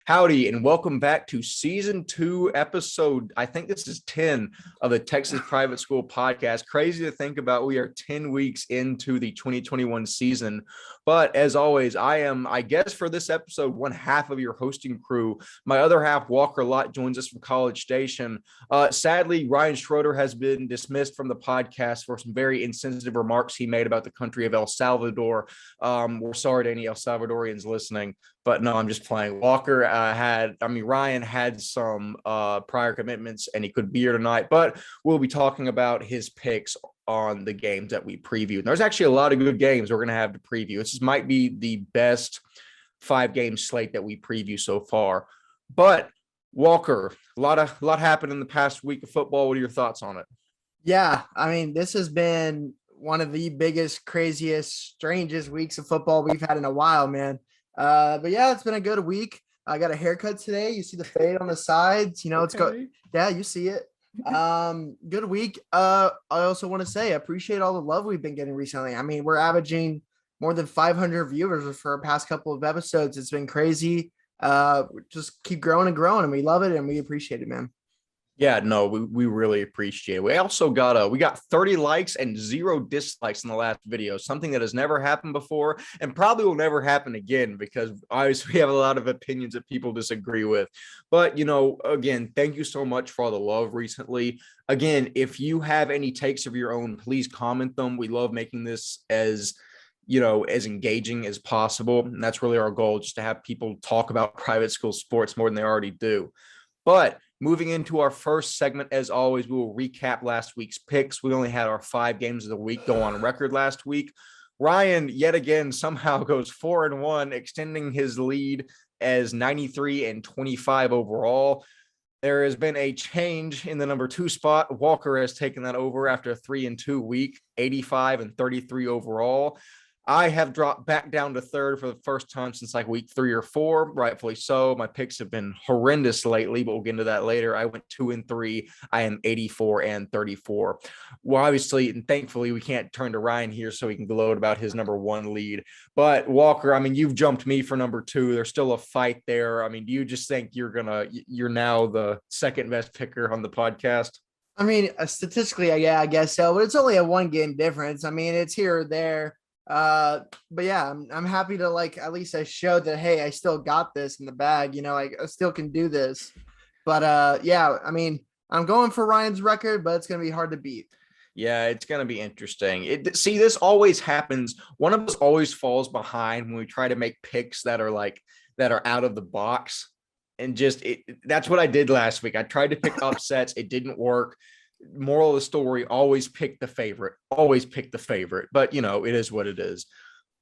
Howdy, and welcome back to season 2, episode, I think this is 10 of the Texas Private School Podcast. Crazy to think about. We are 10 weeks into the 2021 season. But as always, I guess for this episode, one half of your hosting crew. My other half, Walker Lott, joins us from College Station. Sadly, Ryan Schroeder has been dismissed from the podcast for some very insensitive remarks he made about the country of El Salvador. We're sorry to any El Salvadorians listening. But no, I'm just playing. Ryan had some prior commitments and he couldn't be here tonight, but we'll be talking about his picks on the games that we previewed. And there's actually a lot of good games we're going to have to preview. This might be the best 5-game slate that we preview so far. But Walker, a lot happened in the past week of football. What are your thoughts on it? Yeah, I mean, this has been one of the biggest, craziest, strangest weeks of football we've had in a while, man. But yeah, it's been a good week. I got a haircut today. You see the fade on the sides, it's good. Yeah, you see it. Good week. I also want to say, I appreciate all the love we've been getting recently. I mean, we're averaging more than 500 viewers for our past couple of episodes. It's been crazy. Just keep growing and growing, and we love it and we appreciate it, man. Yeah, no, we really appreciate it. We also got 30 likes and 0 dislikes in the last video, something that has never happened before and probably will never happen again because obviously we have a lot of opinions that people disagree with. But, again, thank you so much for all the love recently. Again, if you have any takes of your own, please comment them. We love making this as engaging as possible. And that's really our goal, just to have people talk about private school sports more than they already do. But moving into our first segment, as always, we will recap last week's picks. We only had our 5 games of the week go on record last week. Ryan, yet again, somehow goes 4-1, extending his lead as 93-25 overall. There has been a change in the number 2 spot. Walker has taken that over after a 3-2 week, 85-33 overall. I have dropped back down to 3rd for the first time since like week 3 or 4, rightfully so. My picks have been horrendous lately, but we'll get into that later. I went 2-3. I am 84-34. Well, obviously, and thankfully, we can't turn to Ryan here so he can gloat about his number 1 lead. But Walker, I mean, you've jumped me for number 2. There's still a fight there. I mean, do you just think you're now the second best picker on the podcast? I mean, statistically, yeah, I guess so, but it's only a 1-game difference. I mean, it's here or there. But yeah, I'm happy to at least I showed that, hey, I still got this in the bag, I still can do this. But yeah, I mean, I'm going for Ryan's record, but it's gonna be hard to beat. Yeah, it's going to be interesting. This always happens. One of us always falls behind when we try to make picks that are out of the box. And that's what I did last week. I tried to pick upsets. It didn't work. Moral of the story, always pick the favorite. But, it is what it is.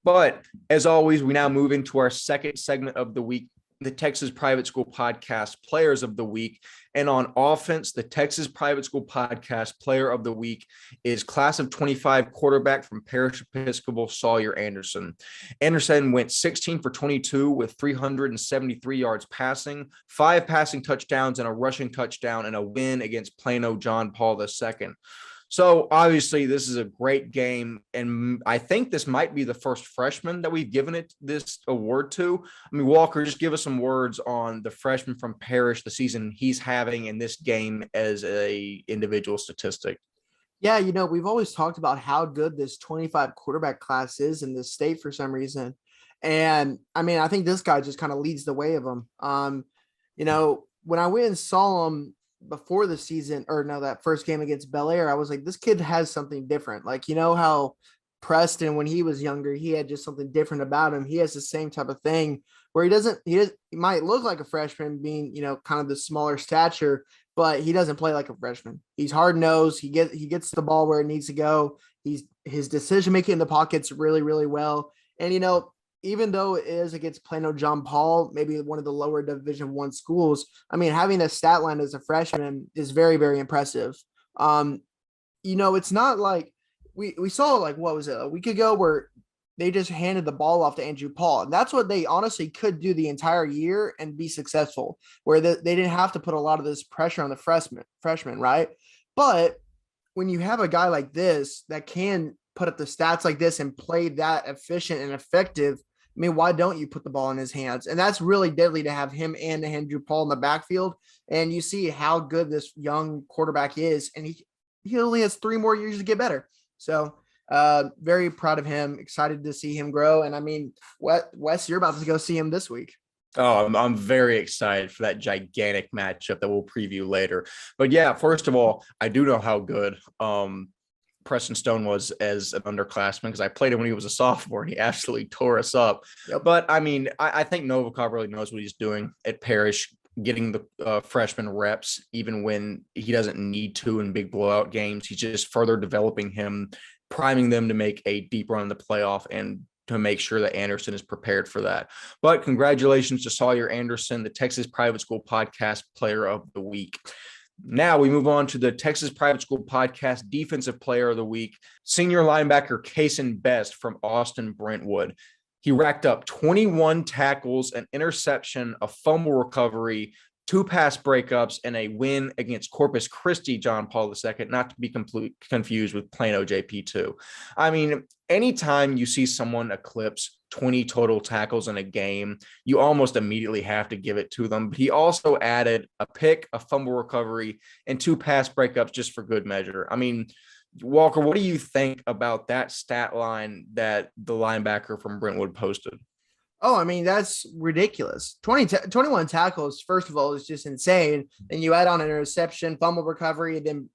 But as always, we now move into our second segment of the week, the Texas Private School Podcast Players of the Week. And on offense, the Texas Private School Podcast Player of the Week is class of 25 quarterback from Parish Episcopal Sawyer Anderson. Anderson went 16 for 22 with 373 yards passing, 5 passing touchdowns and a rushing touchdown, and a win against Plano John Paul II. So obviously this is a great game, and I think this might be the first freshman that we've given it this award to. I mean, Walker, just give us some words on the freshman from Parish, the season he's having in this game as a individual statistic. Yeah, we've always talked about how good this 25 quarterback class is in this state for some reason. And I mean, I think this guy just kind of leads the way of them. When I went and saw him before the season, that first game against Bel Air, I was like, this kid has something different. How Preston, when he was younger, he had just something different about him. He has the same type of thing where he might look like a freshman being, kind of the smaller stature, but he doesn't play like a freshman. He's hard nosed. He gets the ball where it needs to go. His decision making in the pocket's really, really well. And, even though it is against Plano John Paul, maybe one of the lower Division I schools, I mean, having a stat line as a freshman is very, very impressive. It's not like we saw, what was it, a week ago, where they just handed the ball off to Andrew Paul. And that's what they honestly could do the entire year and be successful, where they didn't have to put a lot of this pressure on the freshman, right? But when you have a guy like this that can put up the stats like this and play that efficient and effective, I mean, why don't you put the ball in his hands? And that's really deadly to have him and Andrew Paul in the backfield. And you see how good this young quarterback is, and he only has 3 more years to get better. So very proud of him, excited to see him grow. And I mean, Wes, you're about to go see him this week. Oh, I'm very excited for that gigantic matchup that we'll preview later. But yeah, first of all, I do know how good Preston Stone was as an underclassman because I played him when he was a sophomore and he absolutely tore us up. Yep. But I mean, I think Novikov really knows what he's doing at Parrish, getting the freshman reps, even when he doesn't need to in big blowout games. He's just further developing him, priming them to make a deep run in the playoff and to make sure that Anderson is prepared for that. But congratulations to Sawyer Anderson, the Texas Private School Podcast Player of the Week. Now we move on to the Texas Private School Podcast Defensive Player of the Week, senior linebacker Kason Best from Austin Brentwood. He racked up 21 tackles, an interception, a fumble recovery, 2 pass breakups, and a win against Corpus Christi John Paul II, not to be completely confused with Plano JP2. I mean, anytime you see someone eclipse 20 total tackles in a game, you almost immediately have to give it to them. But he also added a pick, a fumble recovery, and 2 pass breakups just for good measure. I mean, Walker, what do you think about that stat line that the linebacker from Brentwood posted? Oh, I mean, that's ridiculous. 21 tackles, first of all, is just insane. And you add on an interception, fumble recovery, and then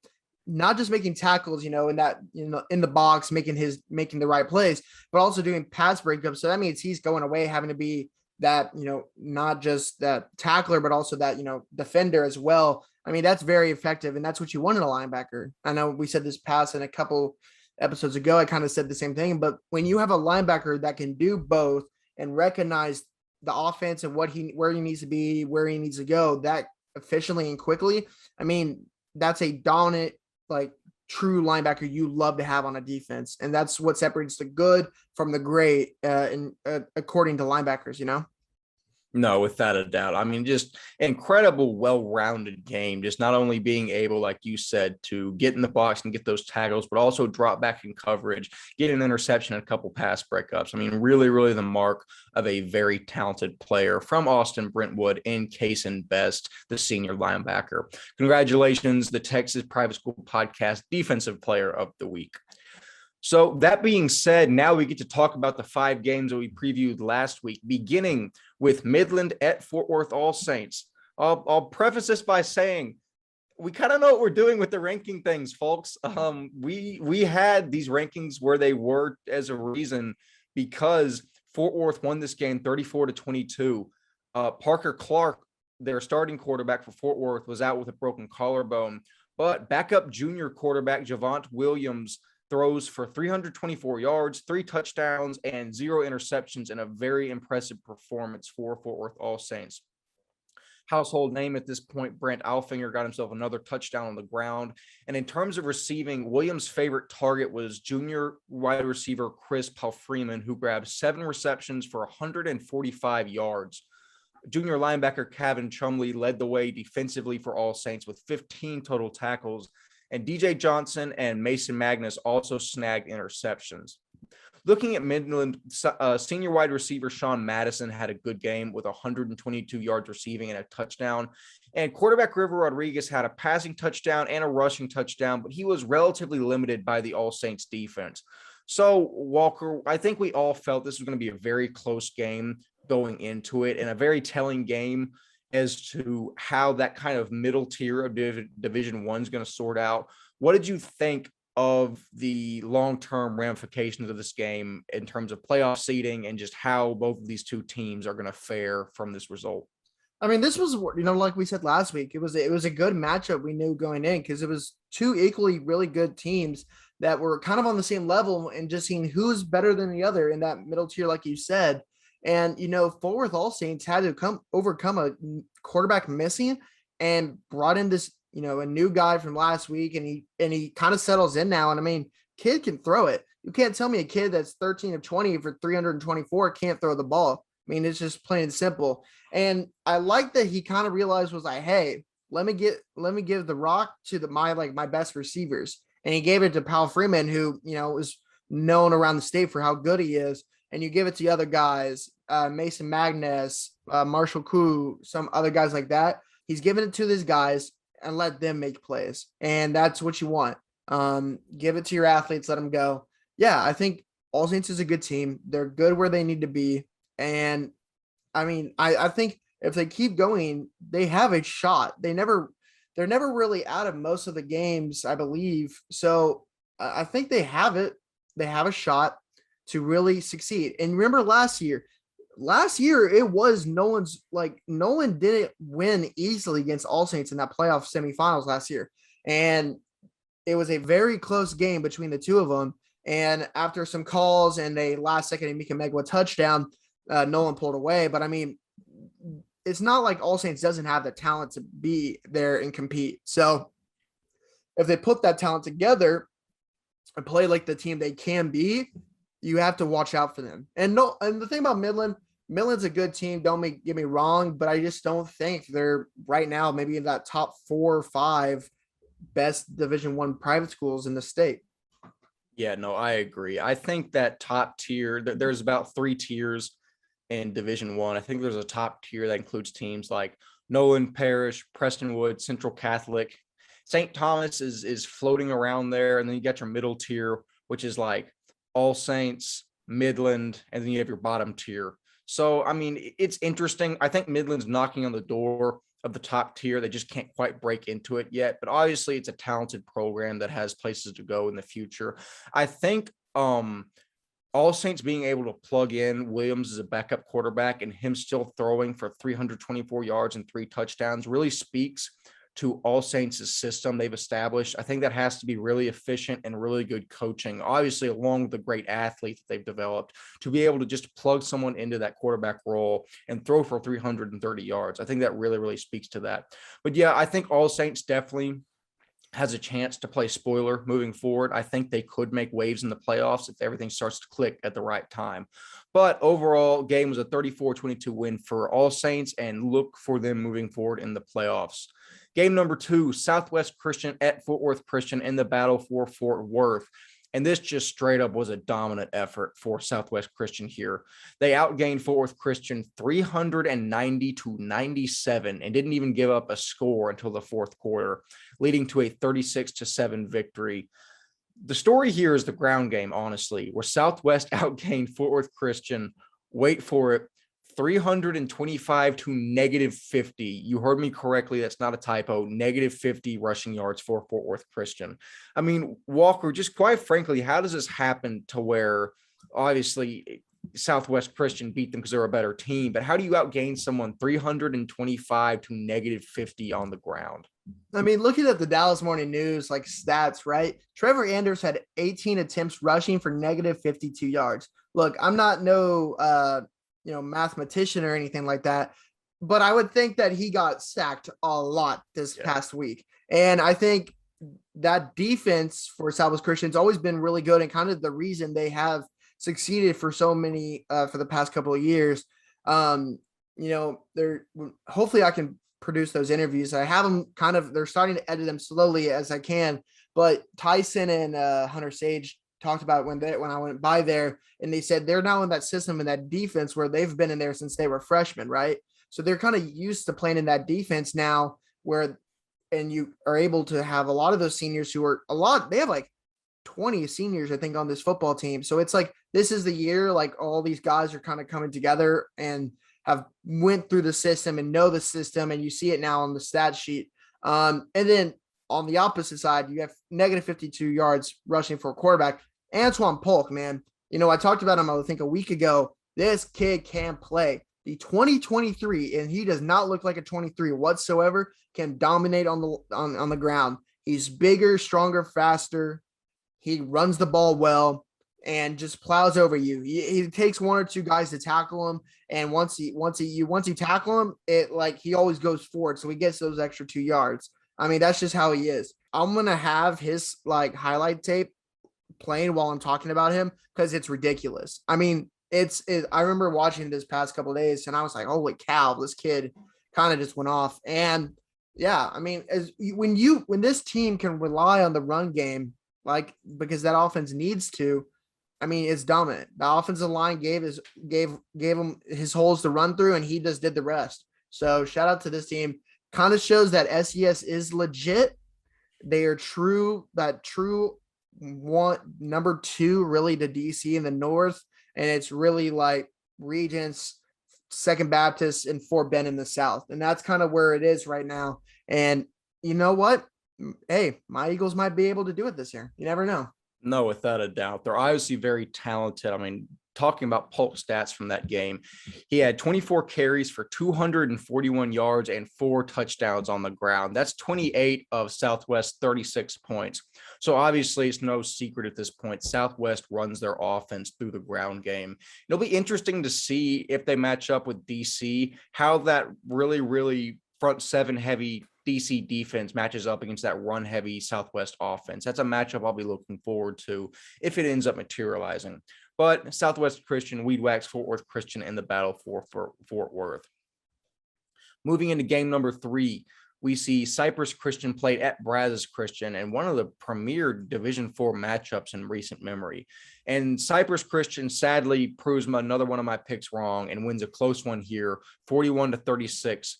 not just making tackles, in that, in the box, making the right plays, but also doing pass breakups. So that means he's going away, having to be that, not just that tackler, but also that, defender as well. I mean, that's very effective. And that's what you want in a linebacker. I know we said this past in a couple episodes ago, I kind of said the same thing, but when you have a linebacker that can do both and recognize the offense and where he needs to be, where he needs to go that efficiently and quickly, I mean, that's a dominant, like, true linebacker you love to have on a defense. And that's what separates the good from the great, according to linebackers, No, without a doubt. I mean, just incredible, well-rounded game. Just not only being able, like you said, to get in the box and get those tackles, but also drop back in coverage, get an interception and a couple pass breakups. I mean, really, really the mark of a very talented player from Austin Brentwood in Kason Best, the senior linebacker. Congratulations, the Texas Private School Podcast Defensive Player of the Week. So that being said, now we get to talk about the 5 games that we previewed last week, beginning with Midland at Fort Worth All Saints. I'll preface this by saying we kind of know what we're doing with the ranking things, folks. We had these rankings where they were as a reason because Fort Worth won this game 34-22. Parker Clark, their starting quarterback for Fort Worth, was out with a broken collarbone, but backup junior quarterback Javont Williams throws for 324 yards, 3 touchdowns, and 0 interceptions in a very impressive performance for Fort Worth All Saints. Household name at this point, Brent Alfinger got himself another touchdown on the ground. And in terms of receiving, Williams' favorite target was junior wide receiver Chris Palfreeman, who grabbed 7 receptions for 145 yards. Junior linebacker Kevin Chumley led the way defensively for All Saints with 15 total tackles. And DJ Johnson and Mason Magnus also snagged interceptions. Looking at Midland, senior wide receiver Sean Madison had a good game with 122 yards receiving and a touchdown. And quarterback River Rodriguez had a passing touchdown and a rushing touchdown, but he was relatively limited by the All Saints defense. So, Walker, I think we all felt this was going to be a very close game going into it and a very telling game as to how that kind of middle tier of Division I is going to sort out. What did you think of the long-term ramifications of this game in terms of playoff seeding and just how both of these two teams are going to fare from this result? I mean, this was, like we said last week, it was a good matchup we knew going in because it was 2 equally really good teams that were kind of on the same level and just seeing who's better than the other in that middle tier, like you said. And, Fort Worth All Saints had to overcome a quarterback missing and brought in this, a new guy from last week. And he kind of settles in now. And I mean, kid can throw it. You can't tell me a kid that's 13 of 20 for 324 can't throw the ball. I mean, it's just plain and simple. And I like that he kind of realized was like, hey, let me give the rock to my best receivers. And he gave it to Palfreeman, who, is known around the state for how good he is. and you give it to the other guys, Mason Magnus, Marshall Koo, some other guys like that. He's giving it to these guys and let them make plays. And that's what you want. Give it to your athletes, let them go. Yeah, I think All Saints is a good team. They're good where they need to be. And I mean, I think if they keep going, they have a shot. They're never really out of most of the games, I believe. So I think they have it. They have a shot to really succeed. And remember last year it was Nolan didn't win easily against All Saints in that playoff semifinals last year. And it was a very close game between the two of them. And after some calls and a last second Emeka Megwa touchdown, Nolan pulled away. But I mean, it's not like All Saints doesn't have the talent to be there and compete. So if they put that talent together and play like the team they can be, you have to watch out for them. And the thing about Midland's a good team. Don't get me wrong, but I just don't think they're right now maybe in that top 4 or 5 best Division I private schools in the state. Yeah, no, I agree. I think that top tier, there's about 3 tiers in Division I. I think there's a top tier that includes teams like Nolan Parish, Prestonwood, Central Catholic. St. Thomas is floating around there. And then you got your middle tier, which is like All Saints, Midland, and then you have your bottom tier. So, I mean, it's interesting. I think Midland's knocking on the door of the top tier. They just can't quite break into it yet. But obviously, it's a talented program that has places to go in the future. I think All Saints being able to plug in Williams as a backup quarterback and him still throwing for 324 yards and 3 touchdowns really speaks to All Saints' system they've established. I think that has to be really efficient and really good coaching, obviously, along with the great athletes that they've developed, to be able to just plug someone into that quarterback role and throw for 330 yards. I think that really, really speaks to that. But yeah, I think All Saints definitely has a chance to play spoiler moving forward. I think they could make waves in the playoffs if everything starts to click at the right time. But overall, game was a 34-22 win for All Saints, and look for them moving forward in the playoffs. Game number 2, Southwest Christian at Fort Worth Christian in the battle for Fort Worth. And this just straight up was a dominant effort for Southwest Christian here. They outgained Fort Worth Christian 390-97 and didn't even give up a score until the fourth quarter, leading to a 36-7 victory. The story here is the ground game, honestly, where Southwest outgained Fort Worth Christian, wait for it, 325 to -50. You heard me correctly. That's not a typo. -50 rushing yards for Fort Worth Christian. I mean, Walker, just quite frankly, how does this happen to where obviously Southwest Christian beat them because they're a better team, but how do you outgain someone 325 to -50 on the ground? I mean, looking at the Dallas Morning News, like stats, right? Trevor Anders had 18 attempts rushing for -52 yards. Look, I'm not no, mathematician or anything like that, but I would think that he got sacked a lot this past week. And I think that defense for Southwest Christian's always been really good and kind of the reason they have succeeded for so many for the past couple of years. They're hopefully I can produce those interviews. I have them they're starting to edit them slowly as I can, but Tyson and Hunter Sage talked about when I went by there, and they said they're now in that system and that defense where they've been in there since they were freshmen, right? So they're kind of used to playing in that defense now and you are able to have a lot of those seniors they have like 20 seniors, I think, on this football team. So it's like, this is the year, like all these guys are kind of coming together and have went through the system and know the system. And you see it now on the stat sheet. And then on the opposite side, you have -52 yards rushing for a quarterback. Antoine Polk, man, I talked about him, I think a week ago. This kid can play. The 2023, and he does not look like a 23 whatsoever, can dominate on the ground. He's bigger, stronger, faster. He runs the ball well and just plows over you. He takes 1 or 2 guys to tackle him, and once you tackle him, he always goes forward, so he gets those extra 2 yards. I mean, that's just how he is. I'm gonna have his highlight tape playing while I'm talking about him because it's ridiculous. I mean, I remember watching this past couple of days, and I was like, holy cow, this kid kind of just went off. And yeah, I mean, when this team can rely on the run game, because that offense needs to, I mean, it's dominant. The offensive line gave him his holes to run through, and he just did the rest. So shout out to this team. Kind of shows that SES is legit. They are true one number two really to DC in the north, and it's really like Regents, Second Baptist, and Fort Bend in the south, and that's kind of where it is right now. And you know what? Hey, my Eagles might be able to do it this year. You never know. No, without a doubt. They're obviously very talented. I mean, talking about Polk stats from that game, he had 24 carries for 241 yards and 4 touchdowns on the ground. That's 28 of Southwest 36 points. So obviously it's no secret at this point, Southwest runs their offense through the ground game. It'll be interesting to see if they match up with DC, how that really front seven heavy DC defense matches up against that run heavy Southwest offense. That's a matchup I'll be looking forward to if it ends up materializing. But Southwest Christian, Weed Wax, Fort Worth Christian in the battle for Fort Worth. Moving into game number 3, we see Cypress Christian played at Brazos Christian, and one of the premier Division IV matchups in recent memory. And Cypress Christian sadly proves another one of my picks wrong and wins a close one here, 41-36.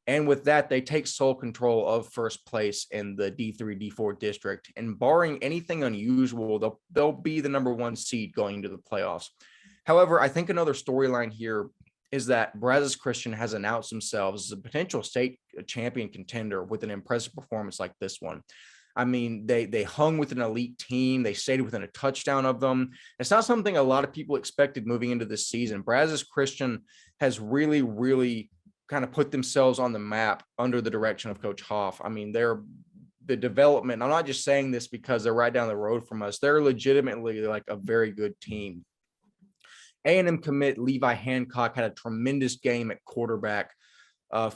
And with that, they take sole control of first place in the D3, D4 district. And barring anything unusual, they'll be the number 1 seed going into the playoffs. However, I think another storyline here is that Brazos Christian has announced themselves as a potential state champion contender with an impressive performance like this one. I mean, they hung with an elite team. They stayed within a touchdown of them. It's not something a lot of people expected moving into this season. Brazos Christian has really kind of put themselves on the map under the direction of Coach Hoff. I mean, the development, I'm not just saying this because they're right down the road from us. They're legitimately like a very good team. A&M commit Levi Hancock had a tremendous game at quarterback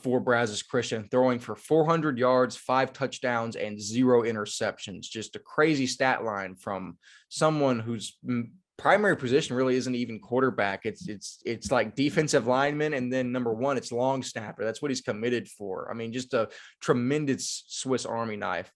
for Brazos Christian, throwing for 400 yards, 5 touchdowns, and 0 interceptions. Just a crazy stat line from someone whose primary position really isn't even quarterback. It's like defensive lineman, and then number 1, it's long snapper. That's what he's committed for. I mean, just a tremendous Swiss Army knife.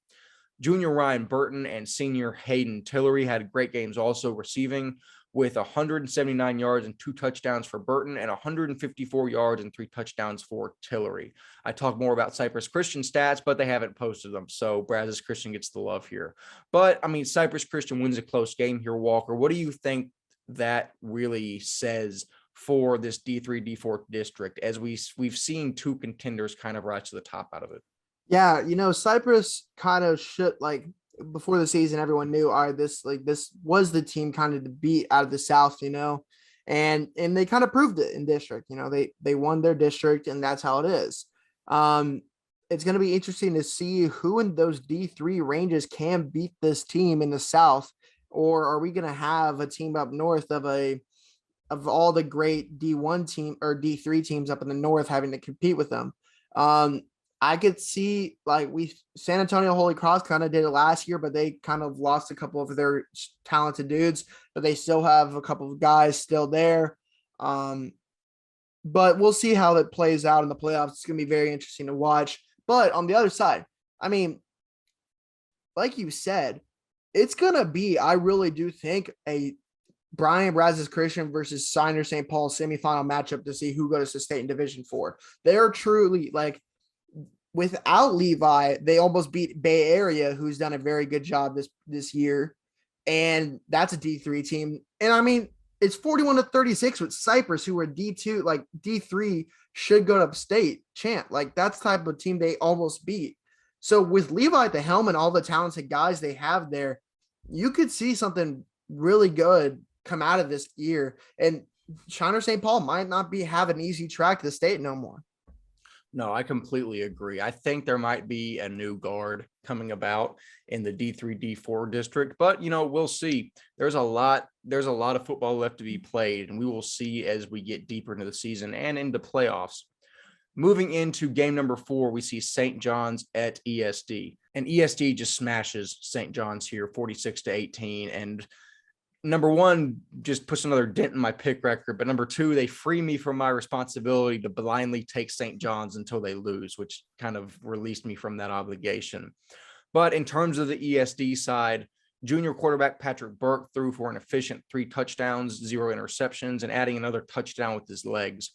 Junior Ryan Burton and senior Hayden Tillery had great games also, receiving with 179 yards and 2 touchdowns for Burton and 154 yards and 3 touchdowns for Tillery. I talk more about Cypress Christian stats, but they haven't posted them, so Brazos Christian gets the love here. But, I mean, Cypress Christian wins a close game here, Walker. What do you think that really says for this D3, D4 district, as we've seen 2 contenders kind of rise to the top out of it? Yeah, Cypress kind of should, like, before the season, everyone knew, all right, this was the team kind of to beat out of the South, and they kind of proved it in district. They won their district, and that's how it is. It's going to be interesting to see who in those D3 ranges can beat this team in the South, or are we going to have a team up north of all the great D1 team or D3 teams up in the north having to compete with them? I could see, like, San Antonio Holy Cross kind of did it last year, but they kind of lost a couple of their talented dudes, but they still have a couple of guys still there. But we'll see how that plays out in the playoffs. It's going to be very interesting to watch. But on the other side, I mean, like you said, it's going to be, I really do think, a Brian Brazos Christian versus Signer St. Paul semifinal matchup to see who goes to state in Division IV. They're truly, like, without Levi, they almost beat Bay Area, who's done a very good job this year. And that's a D3 team. And I mean, it's 41-36 with Cypress, who are D2, like D3 should go to upstate champ. Like, that's the type of team they almost beat. So with Levi at the helm and all the talented guys they have there, you could see something really good come out of this year. And Shiner St. Paul might not have an easy track to the state no more. No, I completely agree. I think there might be a new guard coming about in the D3, D4 district, but we'll see. There's a lot of football left to be played, and we will see as we get deeper into the season and into playoffs. Moving into game number 4, we see St. John's at ESD, and ESD just smashes St. John's here 46-18. And number 1, just puts another dent in my pick record. But number 2, they free me from my responsibility to blindly take St. John's until they lose, which kind of released me from that obligation. But in terms of the ESD side, Junior quarterback Patrick Burke threw for an efficient 3 touchdowns, 0 interceptions, and adding another touchdown with his legs.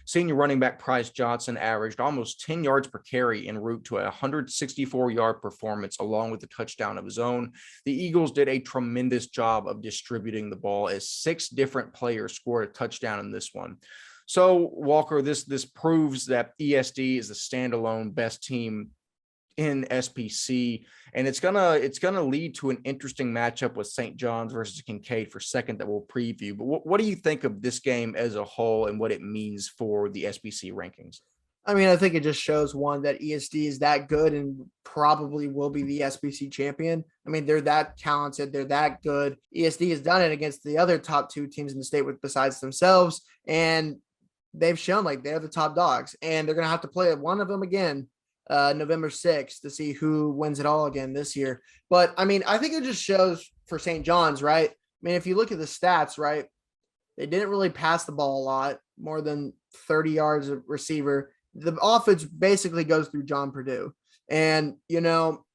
Senior running back Price Johnson averaged almost 10 yards per carry en route to a 164-yard performance, along with a touchdown of his own. The Eagles did a tremendous job of distributing the ball, as 6 different players scored a touchdown in this one. So, Walker, this proves that ESD is the standalone best team in SPC, and it's gonna lead to an interesting matchup with St. John's versus Kincaid for second that we'll preview. But what do you think of this game as a whole and what it means for the SPC rankings? I mean, I think it just shows one that ESD is that good and probably will be the SBC champion. I mean, they're that talented, they're that good. ESD has done it against the other top 2 teams in the state with besides themselves, and they've shown like they're the top dogs, and they're gonna have to play one of them again November 6th to see who wins it all again this year. But I mean, I think it just shows for St. John's, right? I mean, if you look at the stats, right, they didn't really pass the ball a lot, more than 30 yards of receiver. The offense basically goes through John Purdue. And, you know,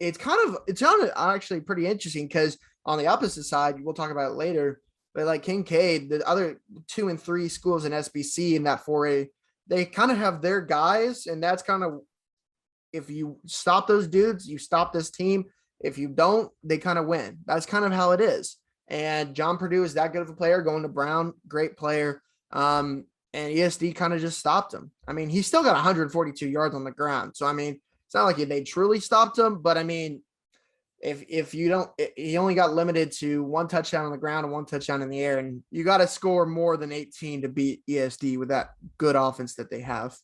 it's actually pretty interesting because on the opposite side, we'll talk about it later, but like Kincaid, the other 2 and 3 schools in SBC in that 4A, they kind of have their guys, and that's kind of, if you stop those dudes, you stop this team. If you don't, they kind of win. That's kind of how it is. And John Purdue is that good of a player, going to Brown, great player. And ESD kind of just stopped him. I mean, he still got 142 yards on the ground. So, I mean, it's not like they truly stopped him, but I mean, if you don't, he only got limited to 1 touchdown on the ground and 1 touchdown in the air, and you got to score more than 18 to beat ESD with that good offense that they have.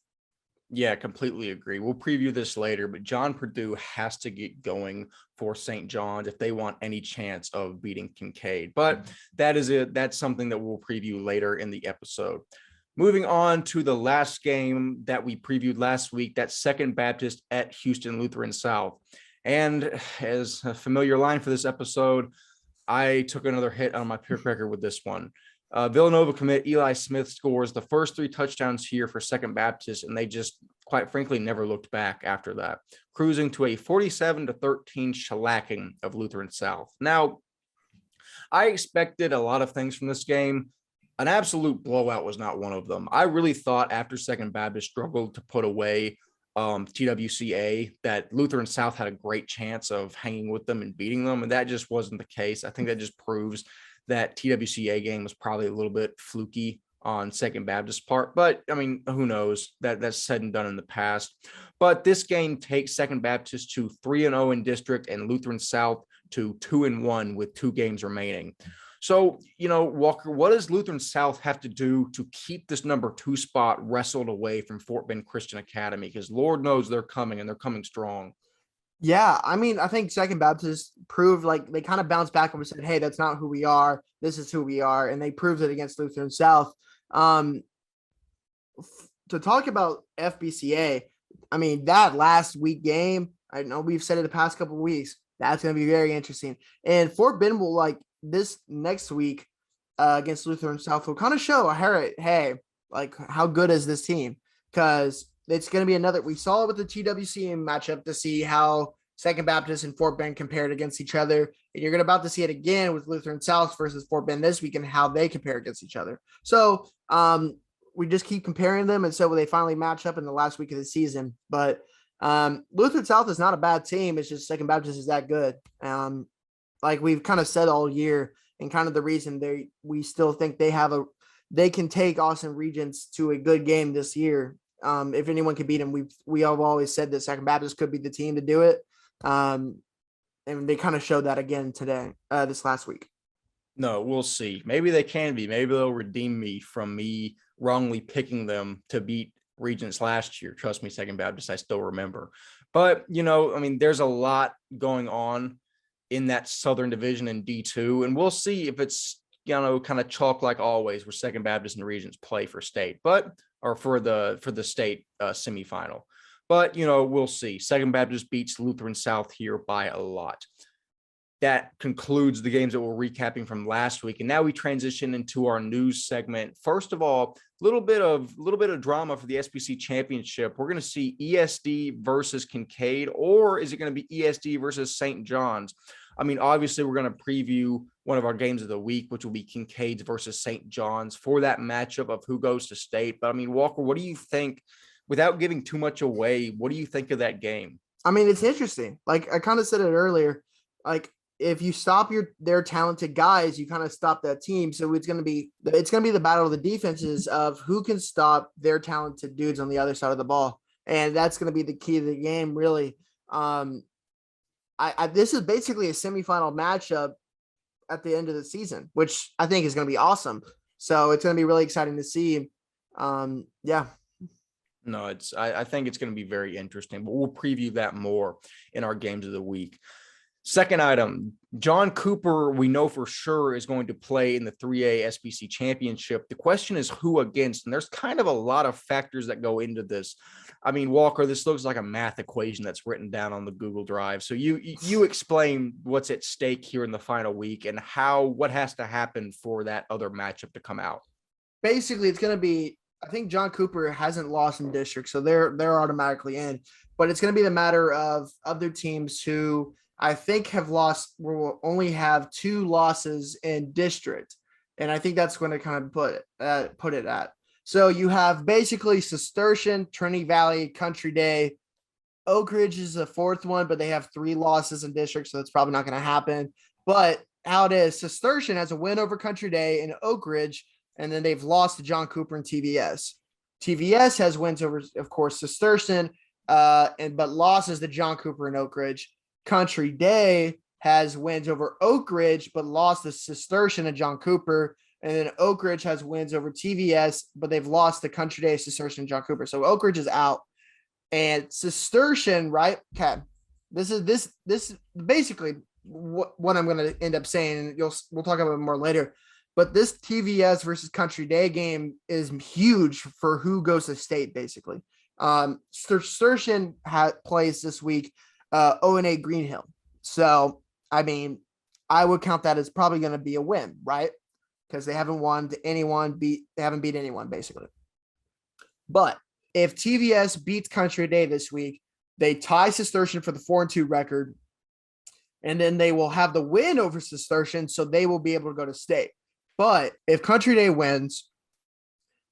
Yeah, completely agree. We'll preview this later, but John Purdue has to get going for St. John's if they want any chance of beating Kincaid. But that is it. That's something that we'll preview later in the episode. Moving on to the last game that we previewed last week, that's Second Baptist at Houston Lutheran South. And as a familiar line for this episode, I took another hit on my pick record with this one. Villanova commit Eli Smith scores the first 3 touchdowns here for Second Baptist, and they just, quite frankly, never looked back after that, cruising to a 47-13 shellacking of Lutheran South. Now, I expected a lot of things from this game. An absolute blowout was not one of them. I really thought after Second Baptist struggled to put away TWCA that Lutheran South had a great chance of hanging with them and beating them, and that just wasn't the case. I think that just proves that TWCA game was probably a little bit fluky on Second Baptist's part, but I mean, who knows? That's said and done in the past. But this game takes Second Baptist to 3-0 in district and Lutheran South to 2-1 with 2 games remaining. So, you know, Walker, what does Lutheran South have to do to keep this number 2 spot wrestled away from Fort Bend Christian Academy? Because Lord knows they're coming, and they're coming strong. Yeah, I mean, I think Second Baptist proved, like, they kind of bounced back and said, hey, that's not who we are. This is who we are. And they proved it against Lutheran South. To talk about FBCA, I mean, that last week game, I know we've said it the past couple of weeks, that's going to be very interesting. And Fort Bend will, like, this next week against Lutheran South will kind of show, hey, like, how good is this team? Because it's going to be another, we saw it with the TWC matchup to see how Second Baptist and Fort Bend compared against each other. And you're about to see it again with Lutheran South versus Fort Bend this week and how they compare against each other. So we just keep comparing them. And so they finally match up in the last week of the season. But Lutheran South is not a bad team. It's just Second Baptist is that good. Like we've kind of said all year, and kind of the reason we still think they can take Austin Regents to a good game this year. If anyone can beat them, we have always said that Second Baptist could be the team to do it. And they kind of showed that again today, this last week. No, we'll see. Maybe they can be. Maybe they'll redeem me from me wrongly picking them to beat Regents last year. Trust me, Second Baptist, I still remember. But, you know, I mean, there's a lot going on in that Southern Division in D2, and we'll see if it's, you know, kind of chalk like always where Second Baptist and Regents play for state, or for the state semifinal. But, you know, we'll see. Second Baptist beats Lutheran South here by a lot. That concludes the games that we're recapping from last week. And now we transition into our news segment. First of all, a little bit of drama for the SBC championship. We're going to see ESD versus Kincaid, or is it going to be ESD versus St. John's? I mean, obviously, we're going to preview one of our games of the week, which will be Kincaid's versus St. John's for that matchup of who goes to state. But I mean, Walker, what do you think, without giving too much away, what do you think of that game? I mean, it's interesting. Like I kind of said it earlier, like if you stop their talented guys, you kind of stop that team. So it's gonna be the battle of the defenses of who can stop their talented dudes on the other side of the ball, and that's gonna be the key to the game, really. This is basically a semifinal matchup at the end of the season, which I think is gonna be awesome. So it's gonna be really exciting to see. Yeah. No, I think it's going to be very interesting, but we'll preview that more in our games of the week. Second item, John Cooper, we know for sure is going to play in the 3A SBC championship. The question is who against, and there's kind of a lot of factors that go into this. I mean, Walker, this looks like a math equation that's written down on the Google Drive. So you explain what's at stake here in the final week and what has to happen for that other matchup to come out. Basically, it's going to be, I think John Cooper hasn't lost in district, so they're automatically in. But it's going to be the matter of other teams who I think have lost, will only have 2 losses in district, and I think that's going to kind of put it at. So you have basically Cistercian, Trinity Valley, Country Day. Oak Ridge is the 4th one, but they have 3 losses in district, so that's probably not going to happen. But how it is, Cistercian has a win over Country Day and Oak Ridge, and then they've lost to John Cooper and TVS. TVS has wins over, of course, Cistercian, but losses to John Cooper and Oak Ridge. Country Day has wins over Oak Ridge, but lost to Cistercian and John Cooper. And then Oak Ridge has wins over TVS, but they've lost to Country Day, Cistercian, and John Cooper. So Oak Ridge is out. And Cistercian, right? Okay. This is basically what I'm going to end up saying, and we'll talk about it more later. But this TVS versus Country Day game is huge for who goes to state, basically. Cistercian plays this week O&A Greenhill. So, I mean, I would count that as probably going to be a win, right? Because they haven't they haven't beat anyone, basically. But if TVS beats Country Day this week, they tie Cistercian for the 4-2 record, and then they will have the win over Cistercian, so they will be able to go to state. But if Country Day wins,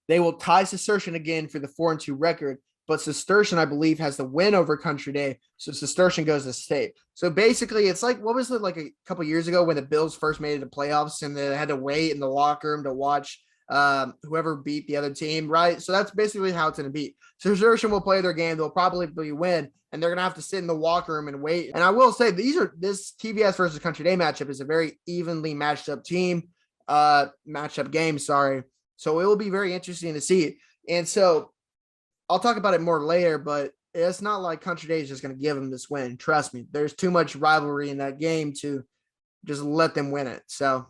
they will tie Cistercian again for the 4-2 record. But Cistercian, I believe, has the win over Country Day, so Cistercian goes to state. So basically, it's like, what was it, like a couple years ago when the Bills first made it to playoffs and they had to wait in the locker room to watch whoever beat the other team, right? So that's basically how it's going to be. Cistercian will play their game. They'll probably win, and they're going to have to sit in the locker room and wait. And I will say, this TVS versus Country Day matchup is a very evenly matched up matchup game. Sorry. So it will be very interesting to see. And so I'll talk about it more later, but it's not like Country Day is just going to give them this win. Trust me, there's too much rivalry in that game to just let them win it. So,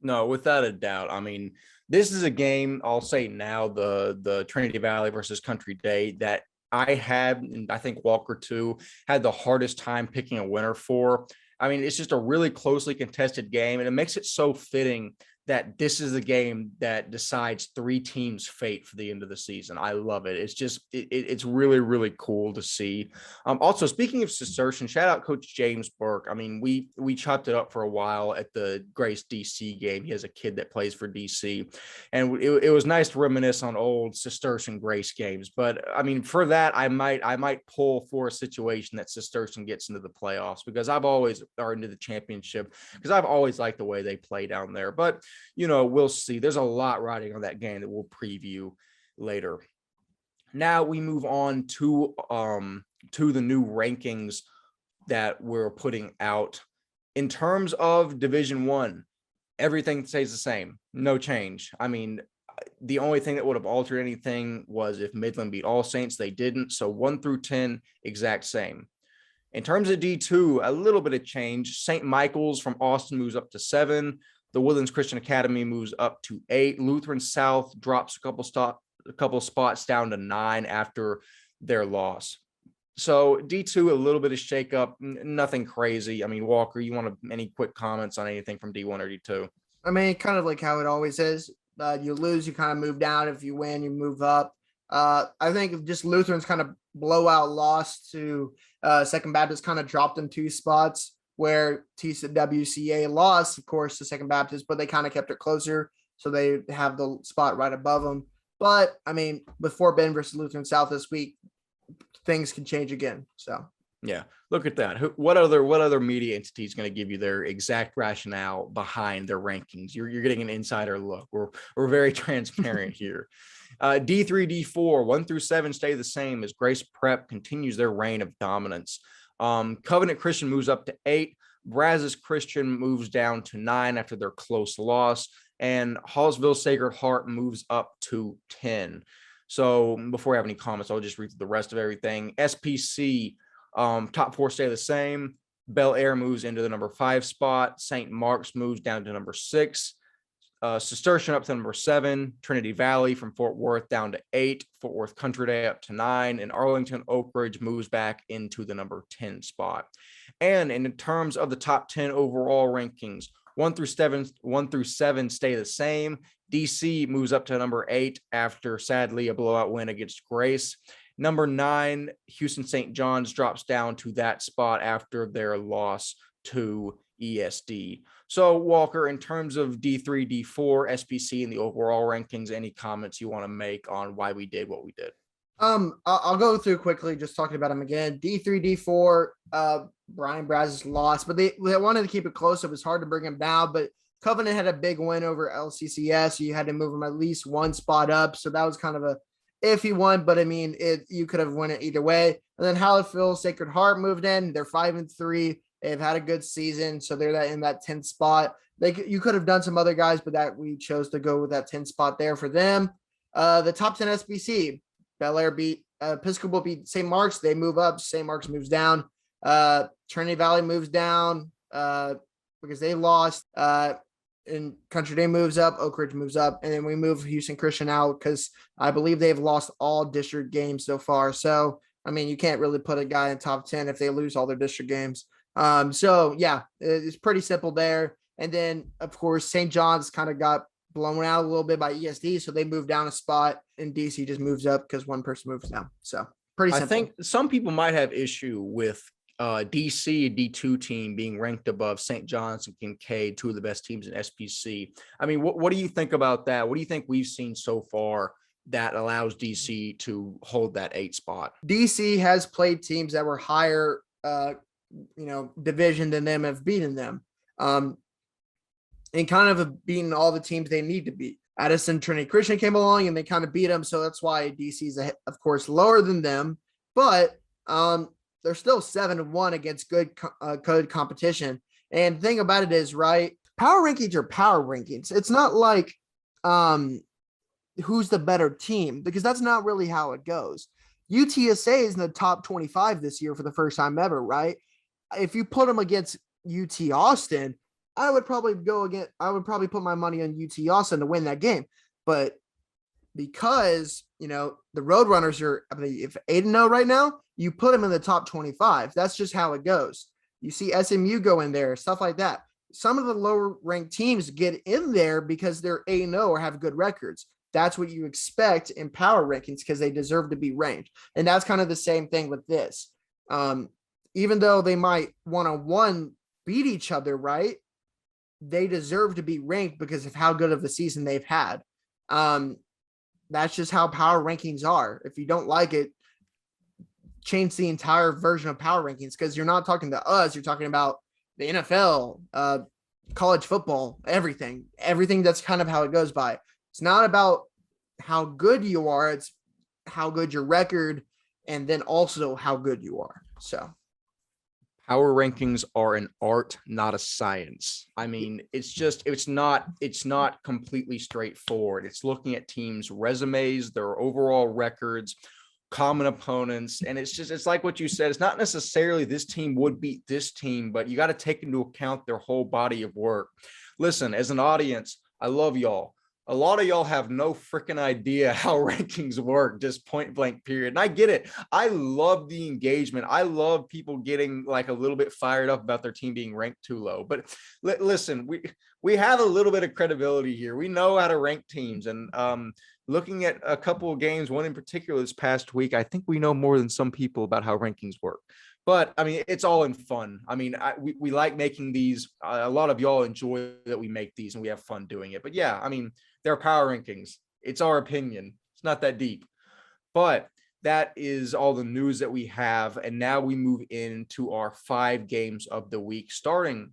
no, without a doubt. I mean, this is a game, I'll say now, the Trinity Valley versus Country Day, that I had, and I think Walker too, had the hardest time picking a winner for. I mean, it's just a really closely contested game, and it makes it so fitting that this is a game that decides 3 teams' fate for the end of the season. I love it. It's just, it's really, really cool to see. Also, speaking of Cistercian, shout out Coach James Burke. I mean, we chopped it up for a while at the Grace DC game. He has a kid that plays for DC, and it was nice to reminisce on old Cistercian Grace games. But I mean, for that, I might pull for a situation that Cistercian gets into the playoffs, because or into the championship, because I've always liked the way they play down there. But we'll see. There's a lot riding on that game that we'll preview later. Now we move on to the new rankings that we're putting out. In terms of Division 1, everything stays the same. No change. I mean, the only thing that would have altered anything was if Midland beat All Saints. They didn't. So 1 through 10, exact same. In terms of D2, a little bit of change. St. Michael's from Austin moves up to 7. The Woodlands Christian Academy moves up to 8. Lutheran South drops a couple spots down to 9 after their loss. So D2, a little bit of shakeup, nothing crazy. I mean, Walker, you want any quick comments on anything from D1 or D2? I mean, kind of like how it always is. You lose, you kind of move down. If you win, you move up. I think just Lutheran's kind of blowout loss to Second Baptist kind of dropped them 2 spots. where TWCA lost, of course, to Second Baptist, but they kind of kept it closer. So they have the spot right above them. But I mean, with Fort Bend versus Lutheran South this week, things can change again. So yeah, look at that. What other media entity is going to give you their exact rationale behind their rankings? You're getting an insider look. We're very transparent here. D3, D4, 1 through 7 stay the same as Grace Prep continues their reign of dominance. Covenant Christian moves up to 8. Brazos Christian moves down to 9 after their close loss. And Hallsville Sacred Heart moves up to 10. So before I have any comments, I'll just read the rest of everything. SPC, top 4 stay the same. Bel Air moves into the number 5 spot. St. Mark's moves down to number 6. Cistercian up to number 7. Trinity Valley from Fort Worth down to 8. Fort Worth Country Day up to 9. And Arlington Oak Ridge moves back into the number 10 spot. And in terms of the top 10 overall rankings, 1 through 7 stay the same. DC moves up to number 8 after, sadly, a blowout win against Grace. Number 9, Houston St. John's drops down to that spot after their loss to ESD. So, Walker, in terms of D3, D4, SPC, and the overall rankings, any comments you want to make on why we did what we did? I'll go through quickly, just talking about them again. D3, D4, Brian Brazos lost, but they wanted to keep it close. So it was hard to bring him down, but Covenant had a big win over LCCS. So you had to move him at least one spot up. So that was kind of a iffy one, but I mean, you could have won it either way. And then Hallettville Sacred Heart moved in. They're 5-3. They've had a good season. So they're in that 10th spot. You could have done some other guys, but that we chose to go with that 10th spot there for them. The top 10 SBC, Bel Air beat Episcopal, beat St. Mark's. They move up. St. Mark's moves down. Trinity Valley moves down because they lost. And Country Day moves up. Oak Ridge moves up. And then we move Houston Christian out because I believe they've lost all district games so far. So, I mean, you can't really put a guy in top 10 if they lose all their district games. So, yeah, it's pretty simple there. And then, of course, St. John's kind of got blown out a little bit by ESD, so they moved down a spot, and DC just moves up because one person moves down. So pretty simple. I think some people might have issue with DC and D2 team being ranked above St. John's and Kincaid, 2 of the best teams in SPC. I mean, what do you think about that? What do you think we've seen so far that allows DC to hold that 8 spot? DC has played teams that were higher, division than them, have beaten them. And kind of have beaten all the teams they need to beat. Addison Trinity Christian came along and they kind of beat them. So that's why DC is, of course, lower than them. But they're still 7-1 against good competition. And the thing about it is, right, power rankings are power rankings. It's not like who's the better team, because that's not really how it goes. UTSA is in the top 25 this year for the first time ever, right? If you put them against UT Austin, I would probably put my money on UT Austin to win that game. But because, the Roadrunners are, I mean, if 8-0 right now, you put them in the top 25. That's just how it goes. You see SMU go in there, stuff like that. Some of the lower ranked teams get in there because they're 8-0 or have good records. That's what you expect in power rankings because they deserve to be ranked. And that's kind of the same thing with this. Even though they might one-on-one beat each other, right? They deserve to be ranked because of how good of a season they've had. That's just how power rankings are. If you don't like it, change the entire version of power rankings, because you're not talking to us. You're talking about the NFL, college football, everything. That's kind of how it goes by. It's not about how good you are. It's how good your record, and then also how good you are. So power rankings are an art, not a science. I mean, it's not completely straightforward. It's looking at teams' resumes, their overall records, common opponents. And it's like what you said. It's not necessarily this team would beat this team, but you got to take into account their whole body of work. Listen, as an audience, I love y'all. A lot of y'all have no freaking idea how rankings work, just point blank period. And I get it. I love the engagement. I love people getting like a little bit fired up about their team being ranked too low. But listen, we have a little bit of credibility here. We know how to rank teams. And looking at a couple of games, one in particular this past week, I think we know more than some people about how rankings work. But I mean, it's all in fun. I mean, we like making these. A lot of y'all enjoy that we make these and we have fun doing it. But yeah, I mean, they're power rankings. It's our opinion. It's not that deep. But that is all the news that we have. And now we move into our 5 games of the week, starting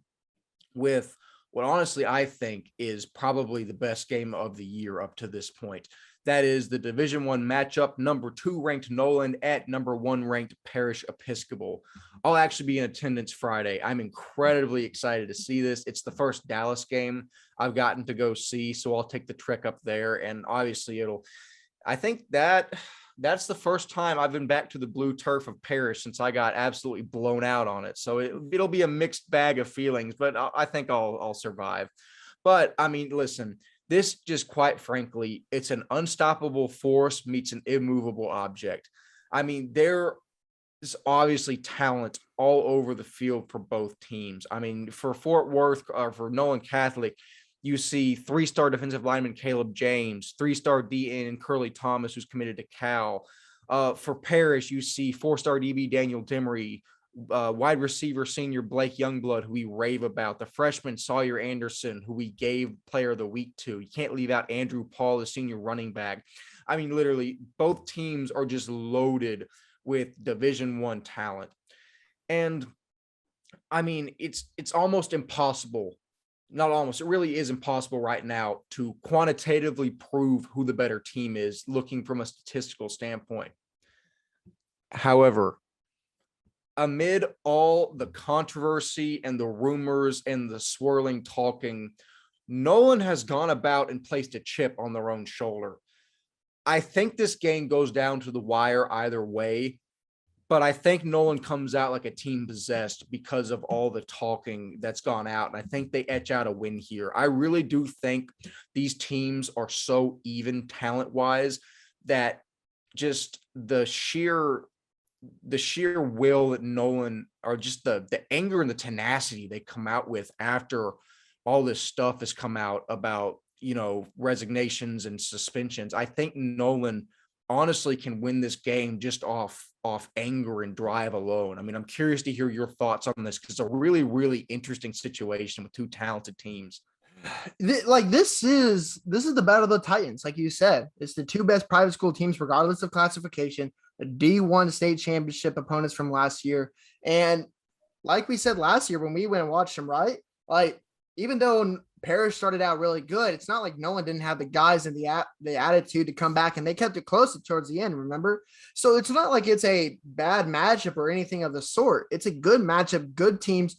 with what honestly I think is probably the best game of the year up to this point. That is the Division I matchup, number 2 ranked Nolan at number 1 ranked Parish Episcopal. I'll actually be in attendance Friday. I'm incredibly excited to see this. It's the first Dallas game I've gotten to go see, so I'll take the trek up there. And obviously I think that's the first time I've been back to the blue turf of Parish since I got absolutely blown out on it. So it'll be a mixed bag of feelings, but I think I'll survive. But I mean, listen, this just quite frankly, it's an unstoppable force meets an immovable object. I mean, there is obviously talent all over the field for both teams. I mean, for Fort Worth or for Nolan Catholic, you see 3-star defensive lineman Caleb James, 3-star DN Curly Thomas, who's committed to Cal. For Parish, you see 4-star DB Daniel Demery, wide receiver senior Blake Youngblood, who we rave about, the freshman Sawyer Anderson, who we gave player of the week to. You can't leave out Andrew Paul, the senior running back. I mean, literally, both teams are just loaded with Division I talent. And I mean, it's almost impossible. Not almost, it really is impossible right now to quantitatively prove who the better team is looking from a statistical standpoint. However, amid all the controversy and the rumors and the swirling talking, Nolan has gone about and placed a chip on their own shoulder. I think this game goes down to the wire either way, but I think Nolan comes out like a team possessed because of all the talking that's gone out. And I think they etch out a win here. I really do think these teams are so even talent-wise that just the sheer will that Nolan, or just the anger and the tenacity they come out with after all this stuff has come out about, resignations and suspensions. I think Nolan honestly can win this game just off anger and drive alone. I mean, I'm curious to hear your thoughts on this because it's a really, really interesting situation with two talented teams. This is the battle of the Titans, like you said. It's the two best private school teams, regardless of classification, the D1 state championship opponents from last year. And like we said last year when we went and watched them, right? Like, even though Parish started out really good, it's not like Nolan didn't have the guys and the attitude to come back, and they kept it close towards the end, remember? So it's not like it's a bad matchup or anything of the sort. It's a good matchup, good teams,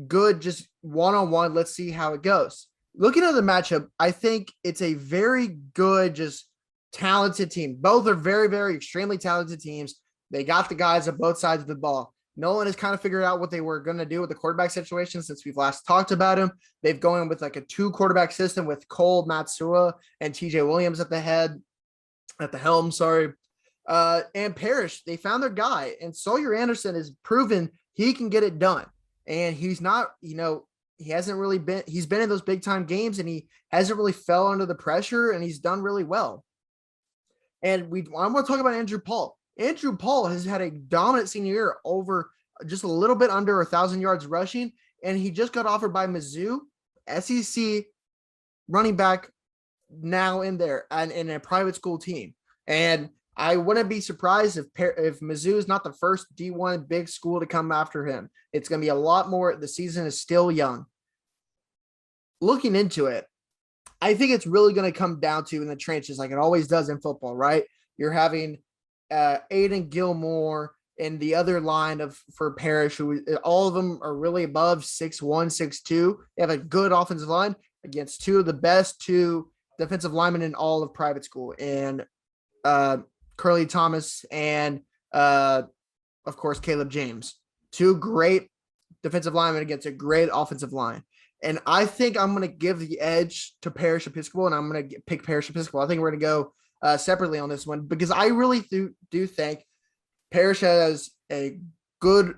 good just one-on-one. Let's see how it goes. Looking at the matchup, I think it's a very good, just talented team. Both are very, very extremely talented teams. They got the guys on both sides of the ball. Nolan has kind of figured out what they were going to do with the quarterback situation since we've last talked about him. They've gone with like a 2-quarterback system with Cole Matsua and TJ Williams at the helm. And Parish, they found their guy, and Sawyer Anderson has proven he can get it done. And he's not, he hasn't really he's been in those big time games and he hasn't really fell under the pressure, and he's done really well. And I want to talk about Andrew Paul. Andrew Paul has had a dominant senior year, over just a little bit under 1,000 yards rushing, and he just got offered by Mizzou, SEC running back, now in there and in a private school team. And I wouldn't be surprised if Mizzou is not the first D1 big school to come after him. It's going to be a lot more. The season is still young. Looking into it, I think it's really going to come down to in the trenches, like it always does in football, right? You're having Aiden Gilmore and the other line for Parish, who all of them are really above 6'1", 6'2". They have a good offensive line against two of the best two defensive linemen in all of private school, and Curly Thomas and of course Caleb James. Two great defensive linemen against a great offensive line. And I think I'm going to give the edge to Parish Episcopal, and I'm going to pick Parish Episcopal. I think we're going to go separately on this one, because I really do think Parish has a good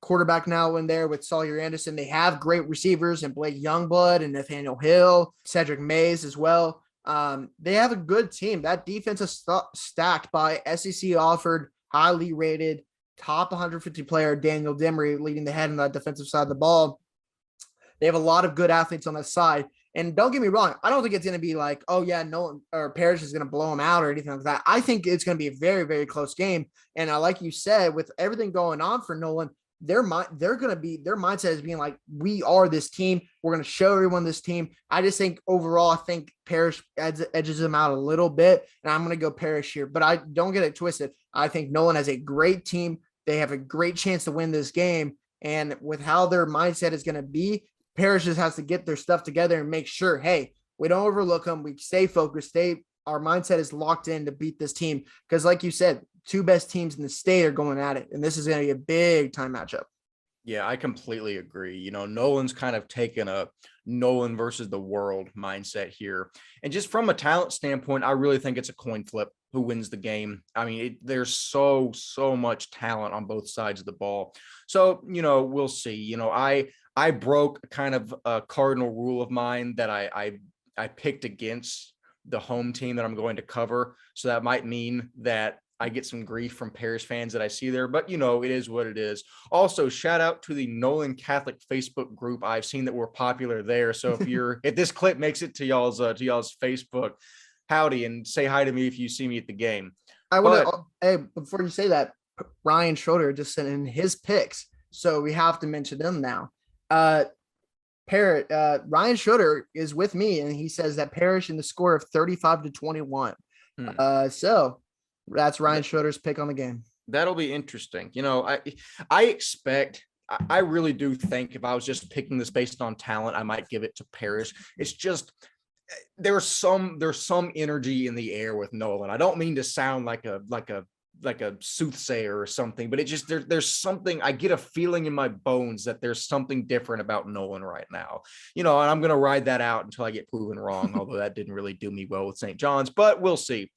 quarterback now in there with Sawyer Anderson. They have great receivers and Blake Youngblood and Nathaniel Hill, Cedric Mays as well. They have a good team. That defense is stacked by SEC offered, highly rated top 150 player Daniel Demery leading the head on the defensive side of the ball. They have a lot of good athletes on that side. And don't get me wrong, I don't think it's going to be like, oh yeah, Nolan or Parrish is going to blow them out or anything like that. I think it's going to be a very, very close game. And like you said, with everything going on for Nolan, their mindset is being like, we are this team. We're going to show everyone this team. I just think overall, I think Parrish edges them out a little bit, and I'm going to go Parrish here. But I don't get it twisted. I think Nolan has a great team. They have a great chance to win this game. And with how their mindset is going to be, Parrish just has to get their stuff together and make sure, hey, we don't overlook them. We stay focused. Our mindset is locked in to beat this team. Because like you said, two best teams in the state are going at it. And this is going to be a big time matchup. Yeah, I completely agree. You know, Nolan's kind of taken a Nolan versus the world mindset here. And just from a talent standpoint, I really think it's a coin flip who wins the game. I mean, there's so much talent on both sides of the ball. So, you know, we'll see. You know, I broke kind of a cardinal rule of mine that I picked against the home team that I'm going to cover. So that might mean that I get some grief from Parrish fans that I see there, but you know, it is what it is. Also, shout out to the Nolan Catholic Facebook group. I've seen that we're popular there. So if this clip makes it to y'all's Facebook, howdy, and say hi to me if you see me at the game. Hey, before you say that, Ryan Schroeder just sent in his picks, so we have to mention them now. Ryan Schroeder is with me, and he says that Parrish in the score of 35-21. So that's Ryan Schroeder's pick on the game. That'll be interesting. You know, I really do think if I was just picking this based on talent, I might give it to Parrish. It's just there's some energy in the air with Nolan. I don't mean to sound like a soothsayer or something, but it just there's something. I get a feeling in my bones that there's something different about Nolan right now. You know, and I'm gonna ride that out until I get proven wrong. Although that didn't really do me well with St. John's, but we'll see.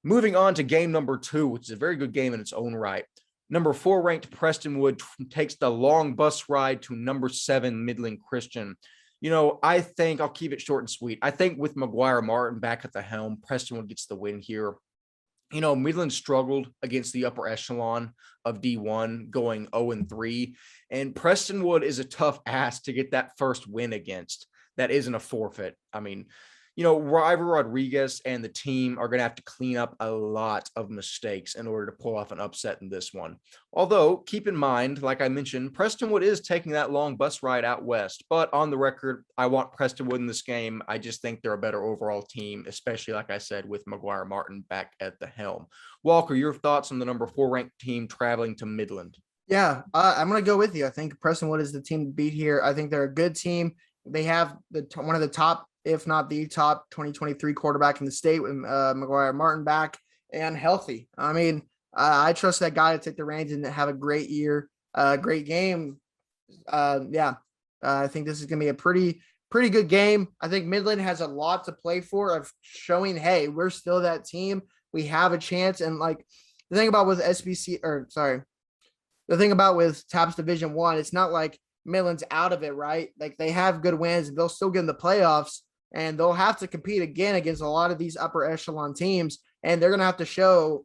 Moving on to game number 2, which is a very good game in its own right. Number 4 ranked Prestonwood takes the long bus ride to number 7 Midland Christian. You know, I think I'll keep it short and sweet. I think with McGuire Martin back at the helm, Prestonwood gets the win here. You know, Midland struggled against the upper echelon of D1 going 0-3, and Prestonwood is a tough ass to get that first win against. That isn't a forfeit. I mean, you know, River Rodriguez and the team are going to have to clean up a lot of mistakes in order to pull off an upset in this one. Although, keep in mind, like I mentioned, Prestonwood is taking that long bus ride out west. But on the record, I want Prestonwood in this game. I just think they're a better overall team, especially, like I said, with McGuire Martin back at the helm. Walker, your thoughts on the number 4 ranked team traveling to Midland? Yeah, I'm going to go with you. I think Prestonwood is the team to beat here. I think they're a good team. They have one of the top, if not the top 2023 quarterback in the state with McGuire Martin back and healthy. I mean, I trust that guy to take the reins and have a great year, great game. I think this is going to be a pretty good game. I think Midland has a lot to play for of showing, hey, we're still that team. We have a chance. And like the thing about with the thing about with TAPS Division 1, it's not like Midland's out of it, right? Like they have good wins and they'll still get in the playoffs. And they'll have to compete again against a lot of these upper echelon teams. And they're going to have to show,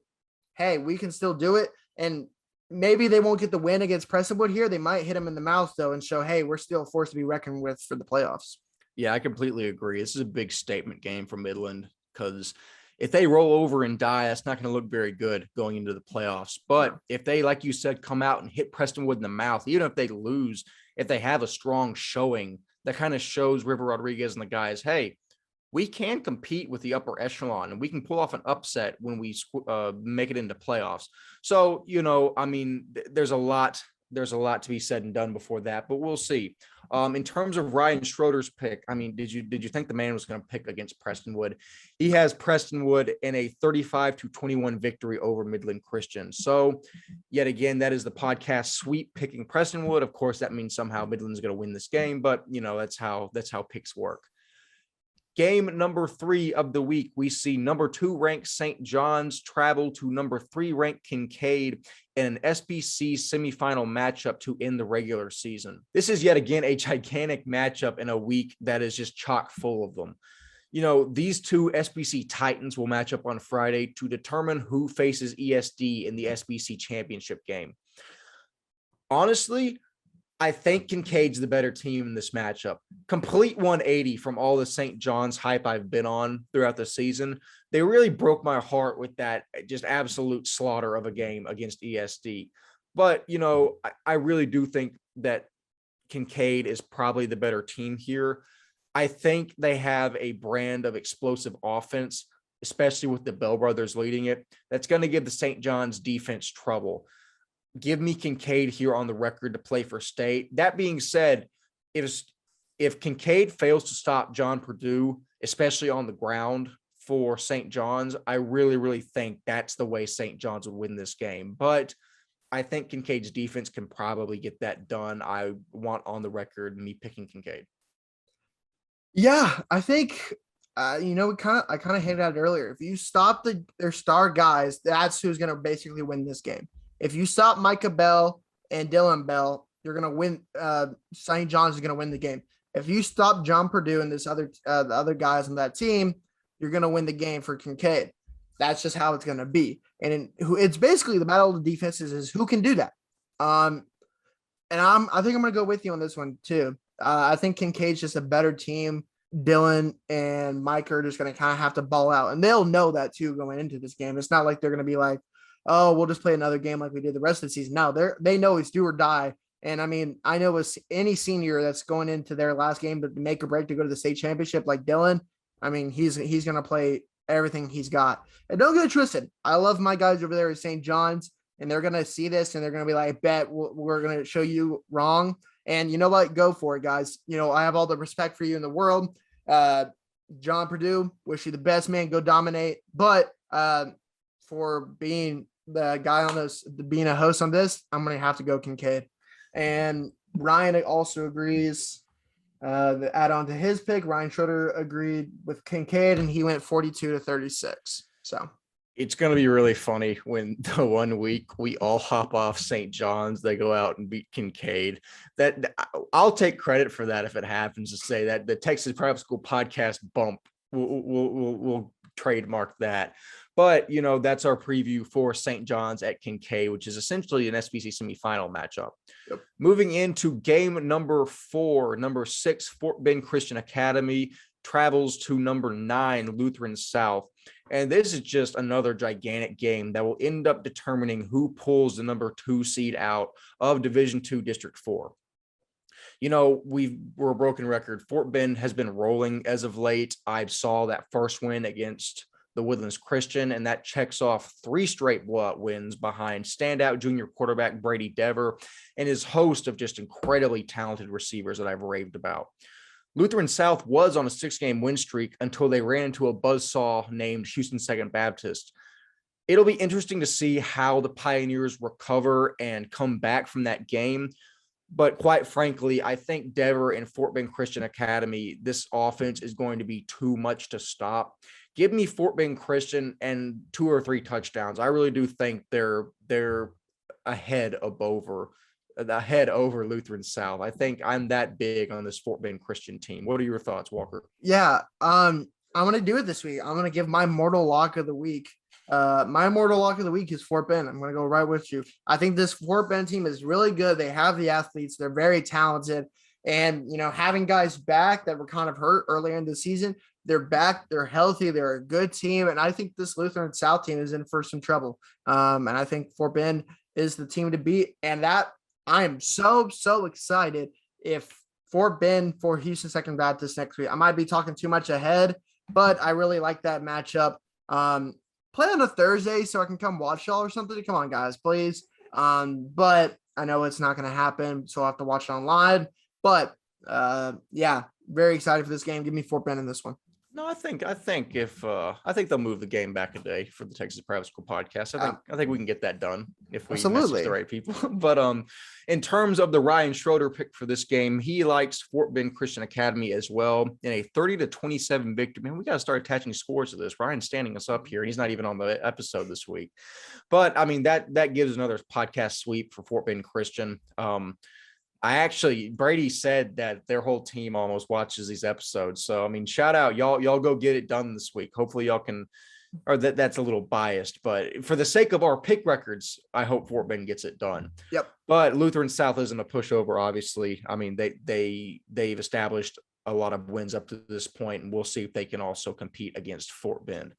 hey, we can still do it. And maybe they won't get the win against Prestonwood here. They might hit them in the mouth, though, and show, hey, we're still a force to be reckoned with for the playoffs. Yeah, I completely agree. This is a big statement game for Midland because if they roll over and die, that's not going to look very good going into the playoffs. But if they, like you said, come out and hit Prestonwood in the mouth, even if they lose, if they have a strong showing, that kind of shows River Rodriguez and the guys, hey, we can compete with the upper echelon and we can pull off an upset when we make it into playoffs. So, you know, I mean, there's a lot to be said and done before that, but we'll see. In terms of Ryan Schroeder's pick, I mean, did you think the man was going to pick against Prestonwood? He has Prestonwood in a 35-21 victory over Midland Christian. So yet again, that is the podcast sweep picking Prestonwood. Of course, that means somehow Midland's going to win this game, but you know, that's how picks work. Game number 3 of the week, we see number 2 ranked St. John's travel to number 3 ranked Kincaid in an SBC semifinal matchup to end the regular season. This is yet again a gigantic matchup in a week that is just chock full of them. These two SBC Titans will match up on Friday to determine who faces ESD in the SBC championship game. Honestly, I think Kincaid's the better team in this matchup. Complete 180 from all the St. John's hype I've been on throughout the season. They really broke my heart with that just absolute slaughter of a game against ESD. But, I really do think that Kincaid is probably the better team here. I think they have a brand of explosive offense, especially with the Bell brothers leading it, that's going to give the St. John's defense trouble. Give me Kincaid here on the record to play for state. That being said, if Kincaid fails to stop John Purdue, especially on the ground for St. John's, I really, really think that's the way St. John's would win this game. But I think Kincaid's defense can probably get that done. I want on the record me picking Kincaid. Yeah, I think I kind of hinted at it earlier. If you stop their star guys, that's who's going to basically win this game. If you stop Micah Bell and Dylan Bell, you're going to win. St. John's is going to win the game. If you stop John Purdue and the other guys on that team, you're going to win the game for Kincaid. That's just how it's going to be. And it's basically the battle of the defenses is who can do that. I think I'm going to go with you on this one too. I think Kincaid's just a better team. Dylan and Mike are just going to kind of have to ball out, and they'll know that too going into this game. It's not like they're going to be like, oh, we'll just play another game like we did the rest of the season. No, they know it's do or die. And I mean, I know with any senior that's going into their last game to make or break to go to the state championship like Dylan, I mean, he's going to play everything he's got. And don't get it twisted. I love my guys over there at St. John's, and they're going to see this and they're going to be like, I bet we're going to show you wrong. And you know what? Go for it, guys. I have all the respect for you in the world. John Purdue, wish you the best, man. Go dominate. But for being the guy on this, being a host on this, I'm going to have to go Kincaid. And Ryan also agrees. Add on to his pick, Ryan Schroeder agreed with Kincaid, and he went 42-36. So it's going to be really funny when the 1 week we all hop off St. John's, they go out and beat Kincaid. That I'll take credit for that if it happens, to say that the Texas Private School podcast bump. We'll trademark that. But, that's our preview for St. John's at Kincaid, which is essentially an SBC semifinal matchup. Yep. Moving into game number 4, number 6, Fort Bend Christian Academy travels to number 9, Lutheran South. And this is just another gigantic game that will end up determining who pulls the number 2 seed out of Division II District 4. We're a broken record. Fort Bend has been rolling as of late. I saw that first win against the Woodlands Christian, and that checks off 3 straight blowout wins behind standout junior quarterback Brady Dever and his host of just incredibly talented receivers that I've raved about. Lutheran South was on a 6-game win streak until they ran into a buzzsaw named Houston Second Baptist. It'll be interesting to see how the Pioneers recover and come back from that game. But quite frankly, I think Dever and Fort Bend Christian Academy, this offense is going to be too much to stop. Give me Fort Bend Christian and 2 or 3 touchdowns. I really do think they're ahead over Lutheran South. I think I'm that big on this Fort Bend Christian team. What are your thoughts, Walker? Yeah, I'm going to do it this week. I'm going to give my mortal lock of the week. My mortal lock of the week is Fort Bend. I'm going to go right with you. I think this Fort Bend team is really good. They have the athletes. They're very talented. And, having guys back that were kind of hurt earlier in the season, they're back. They're healthy. They're a good team. And I think this Lutheran South team is in for some trouble. And I think Fort Bend is the team to beat. And that I am so excited if Fort Bend for Houston Second Baptist next week. I might be talking too much ahead, but I really like that matchup. Play on a Thursday so I can come watch y'all or something. Come on, guys, please. But I know it's not going to happen, so I'll have to watch it online. But yeah, very excited for this game. Give me Fort Bend in this one. No, I think they'll move the game back a day for the Texas Private School podcast. I think we can get that done if we message the right people. But in terms of the Ryan Schroeder pick for this game, he likes Fort Bend Christian Academy as well in a 30-27 victory. Man, we got to start attaching scores to this. Ryan's standing us up here, and he's not even on the episode this week. But I mean that gives another podcast sweep for Fort Bend Christian. Brady said that their whole team almost watches these episodes. So, I mean, shout out y'all go get it done this week. Hopefully y'all can, or that's a little biased, but for the sake of our pick records, I hope Fort Bend gets it done. Yep. But Lutheran South isn't a pushover, obviously. I mean, they've established a lot of wins up to this point, and we'll see if they can also compete against Fort Bend.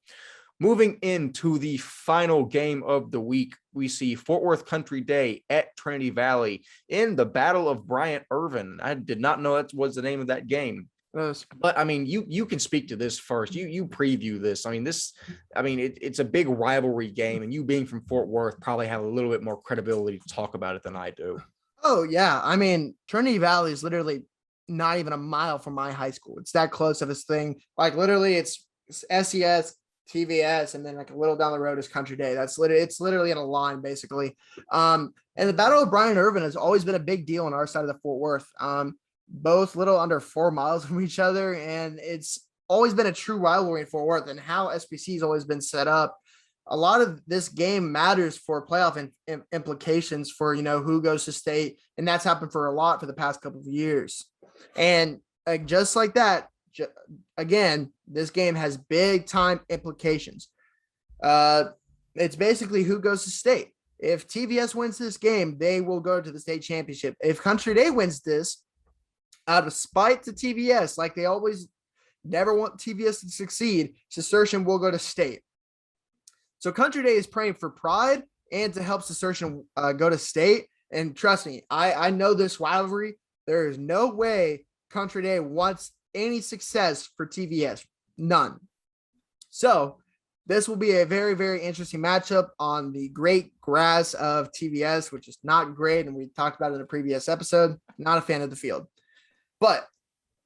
Moving into the final game of the week, we see Fort Worth Country Day at Trinity Valley in the Battle of Bryant Irvin. I did not know that was the name of that game. But I mean, you can speak to this first. You preview this. I mean, it's a big rivalry game, and you being from Fort Worth probably have a little bit more credibility to talk about it than I do. Oh yeah, I mean, Trinity Valley is literally not even a mile from my high school. It's that close of this thing. Like literally, it's SES, TVS, and then like a little down the road is Country Day. It's literally in a line basically. And the Battle of Bryant Irvin has always been a big deal on our side of the Fort Worth. Both little under 4 miles from each other, and it's always been a true rivalry in Fort Worth. And how SBC has always been set up, a lot of this game matters for playoff implications for who goes to state, and that's happened for the past couple of years. And just like that, again, this game has big time implications. It's basically who goes to state. If TVS wins this game, they will go to the state championship. If Country Day wins this, out of spite to TVS, like they always never want TVS to succeed, Cistercian will go to state. So Country Day is praying for pride and to help Cistercian go to state. And trust me, I know this rivalry. There is no way Country Day wants any success for TVS. None. So this will be a very, very interesting matchup on the great grass of TVS, which is not great. And we talked about it in a previous episode. Not a fan of the field. But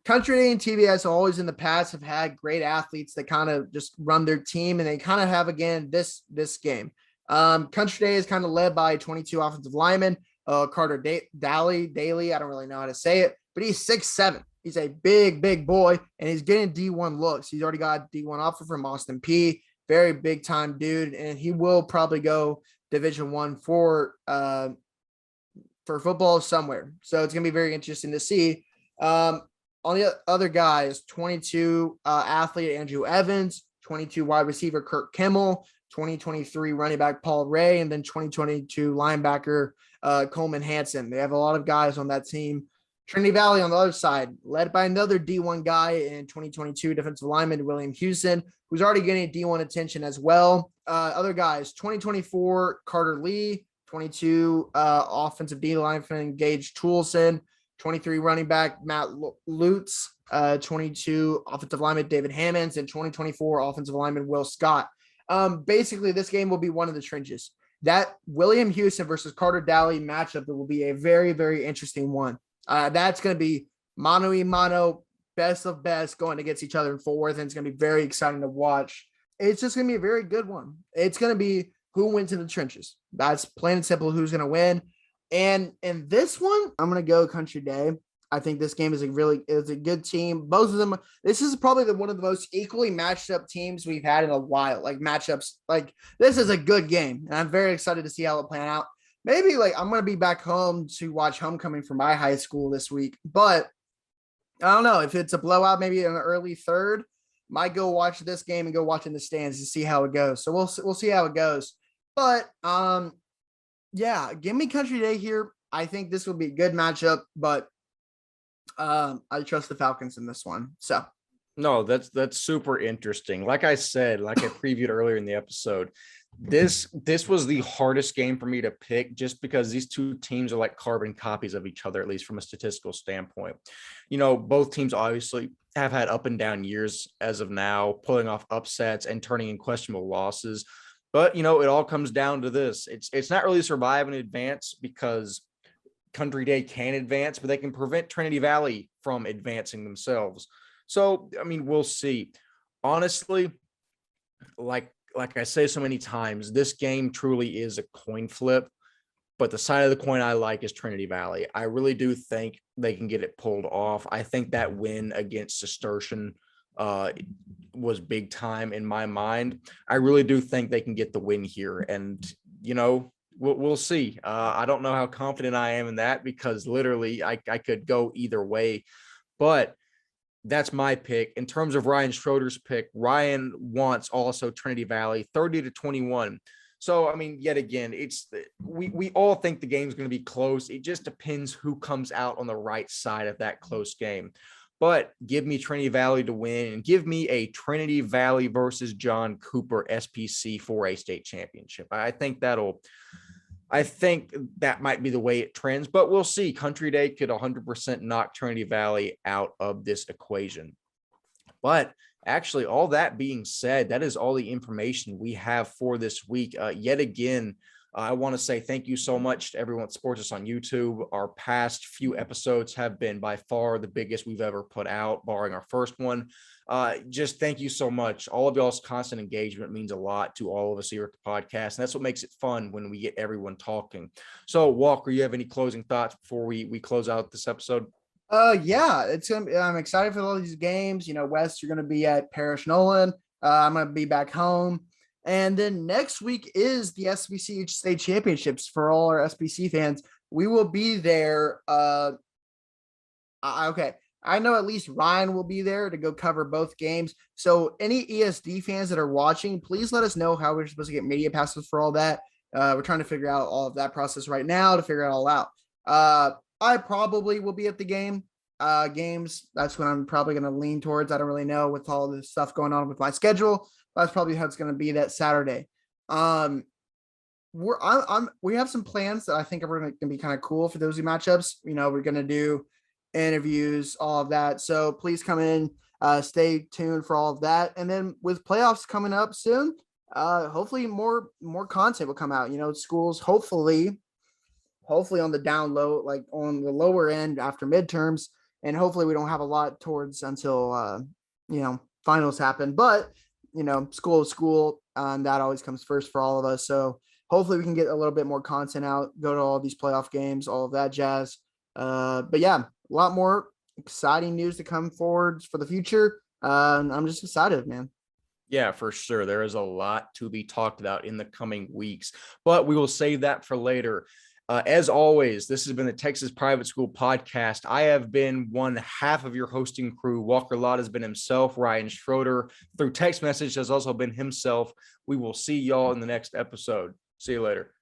Country Day and TVS always in the past have had great athletes that kind of just run their team, and they kind of have again this game. Country Day is kind of led by 22 offensive linemen. Carter Daly, I don't really know how to say it, but he's 6'7". He's a big boy, and he's getting D1 looks. He's already got D1 offer from Austin P. Very big time dude, and he will probably go Division I for football somewhere. So it's gonna be very interesting to see. On the other guys, 22 athlete Andrew Evans, 22 wide receiver Kurt Kimmel, 2023 running back Paul Ray, and then 2022 linebacker Coleman Hansen. They have a lot of guys on that team. Trinity Valley on the other side, led by another D1 guy in 2022 defensive lineman William Houston, who's already getting D1 attention as well. Other guys, 2024 Carter Lee, 22 offensive D lineman Gage Toolson, 23 running back Matt Lutz, 22 offensive lineman David Hammonds, and 2024 offensive lineman Will Scott. Basically, this game will be one of the trenches. That William Houston versus Carter Daly matchup that will be a very, very interesting one. That's going to be mano a mano, best of best going against each other in Fort Worth, and it's going to be very exciting to watch. It's just going to be a very good one. It's going to be who wins in the trenches. That's plain and simple who's going to win. And in this one, I'm going to go Country Day. I think this game is a good team. Both of them, this is probably one of the most equally matched up teams we've had in a while. Like matchups, like this is a good game. And I'm very excited to see how it plan out. Maybe like I'm going to be back home to watch homecoming for my high school this week. But I don't know if it's a blowout, maybe in the early third, might go watch this game and go watch in the stands to see how it goes. So we'll see how it goes. But yeah, give me Country Day here. I think this will be a good matchup, but I trust the Falcons in this one. So no, that's super interesting. Like I said, like I previewed earlier in the episode, this was the hardest game for me to pick just because these two teams are like carbon copies of each other, at least from a statistical standpoint. Both teams obviously have had up and down years as of now, pulling off upsets and turning in questionable losses. But, it all comes down to this. It's not really survive and advance because Country Day can advance, but they can prevent Trinity Valley from advancing themselves. So, I mean, we'll see. Honestly, like I say so many times, this game truly is a coin flip, but the side of the coin I like is Trinity Valley. I really do think they can get it pulled off. I think that win against Cistercian was big time in my mind. I really do think they can get the win here. And, we'll see. I don't know how confident I am in that because literally I could go either way, but that's my pick. In terms of Ryan Schroeder's pick, Ryan wants also Trinity Valley 30-21. So, I mean, yet again, we all think the game's going to be close. It just depends who comes out on the right side of that close game. But give me Trinity Valley to win and give me a Trinity Valley versus John Cooper SPC 4A state championship. I think that might be the way it trends, but we'll see. Country Day could 100% knock Trinity Valley out of this equation. But actually, all that being said, that is all the information we have for this week. Yet again, I want to say thank you so much to everyone that supports us on YouTube. Our past few episodes have been by far the biggest we've ever put out, barring our first one. Just thank you so much. All of y'all's constant engagement means a lot to all of us here at the podcast. And that's what makes it fun when we get everyone talking. So Walker, you have any closing thoughts before we close out this episode? Yeah, I'm excited for all these games. Wes, you're gonna be at Parish Nolan. I'm gonna be back home. And then next week is the SBC state championships for all our SBC fans. We will be there. Okay. I know at least Ryan will be there to go cover both games. So any ESD fans that are watching, please let us know how we're supposed to get media passes for all that. We're trying to figure out all of that process right now to figure it all out. I probably will be at the games. That's what I'm probably going to lean towards. I don't really know with all this stuff going on with my schedule. That's probably how it's going to be that Saturday. We have some plans that I think are going to be kind of cool for those matchups. We're going to do interviews, all of that. So please come in, stay tuned for all of that. And then with playoffs coming up soon, hopefully more content will come out. Schools hopefully on the down low, like on the lower end after midterms, and hopefully we don't have a lot towards until finals happen. But school is school, that always comes first for all of us. So hopefully we can get a little bit more content out, go to all these playoff games, all of that jazz. But yeah, a lot more exciting news to come forward for the future. I'm just excited, man. Yeah, for sure. There is a lot to be talked about in the coming weeks, but we will save that for later. As always, this has been the Texas Private School Podcast. I have been one half of your hosting crew. Walker Lott has been himself. Ryan Schroeder, through text message, has also been himself. We will see y'all in the next episode. See you later.